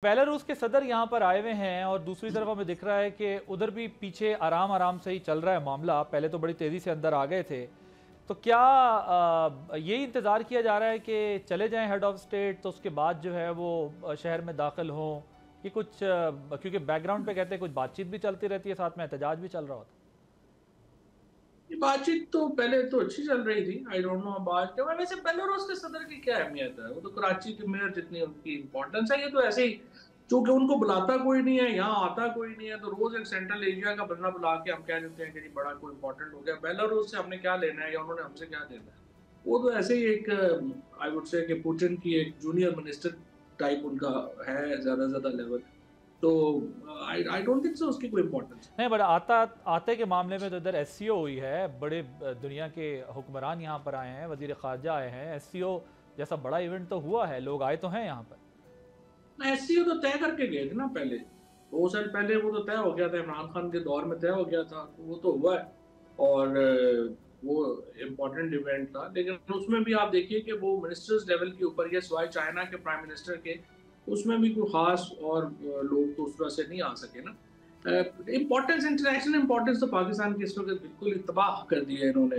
Belarus के सदर यहाँ पर आए हुए हैं और दूसरी तरफ हमें दिख रहा है कि उधर भी पीछे आराम आराम से ही चल रहा है मामला। पहले तो बड़ी तेज़ी से अंदर आ गए थे, तो क्या यही इंतज़ार किया जा रहा है कि चले जाएं हेड ऑफ स्टेट तो उसके बाद जो है वो शहर में दाखिल हों, कि कुछ क्योंकि बैकग्राउंड पे कहते हैं कुछ बातचीत भी चलती रहती है, साथ में एहतजाज भी चल रहा होता है। ये बातचीत तो पहले तो अच्छी चल रही थी। आई डोंट नो अबाउट क्या वैसे बेलारूस के सदर की क्या अहमियत है, वो तो कराची के मेयर जितनी उनकी इम्पोर्टेंस है। ये तो ऐसे ही चूंकि उनको बुलाता कोई नहीं है, यहाँ आता कोई नहीं है, तो रोज एक सेंट्रल एशिया का बंदा बुला के हम कह देते हैं कि जी बड़ा कोई इंपॉर्टेंट हो गया। बेलारूस से हमने क्या लेना है या उन्होंने हमसे क्या देना है। वो तो ऐसे ही एक आई वुड से कि पुतिन की एक जूनियर मिनिस्टर टाइप उनका है, ज्यादा से ज्यादा लेवल। तो आई डोंट थिंक सो उसकी कोई इम्पोर्टेंस। नहीं, बट आते के मामले में तो इधर एससीओ हुई है, बड़े दुनिया के हुक्मरान यहाँ पर आए हैं, वजीर खारजा आए हैं, एससीओ जैसा बड़ा इवेंट तो हुआ है, लोग आए तो हैं यहाँ पर। एससीओ तो तय करके गए थे ना पहले, 2 साल पहले वो तो तय हो गया था, इमरान खान के दौर में तय हो गया था, तो वो तो हुआ है। और वो इम्पोर्टेंट इवेंट था, लेकिन उसमें भी आप देखिए कि वो मिनिस्टर्स लेवल के ऊपर ये सिवाय चाइना के प्राइम मिनिस्टर के उसमें भी कोई खास और लोग तो उस तरह से नहीं आ सके ना। इम्पोर्टेंस, इंटरनेशनल इम्पोर्टेंस तो पाकिस्तान की इस वक्त बिल्कुल ही तबाह कर दी है इन्होंने।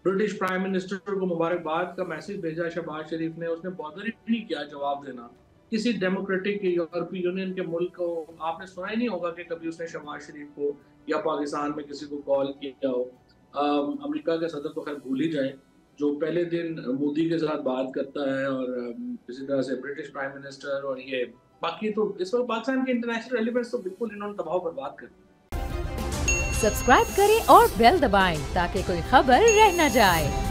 ब्रिटिश प्राइम मिनिस्टर को मुबारकबाद का मैसेज भेजा शहबाज शरीफ ने, उसने बॉदर ही नहीं किया जवाब देना। किसी डेमोक्रेटिक यूरोपीय यूनियन के मुल्क को आपने सुना ही नहीं होगा कि कभी उसने शहबाज शरीफ को या पाकिस्तान में किसी को कॉल किया हो। अमेरिका के सदर तो खैर भूल ही जाए, जो पहले दिन मोदी के साथ बात करता है, और इसी तरह से ब्रिटिश प्राइम मिनिस्टर, और ये बाकी तो इस वक्त पाकिस्तान के इंटरनेशनल रेलिवेंस तो बिल्कुल इन्होंने तबाह बर्बाद कर दी। सब्सक्राइब करें और बेल दबाएं ताकि कोई खबर रह न जाए।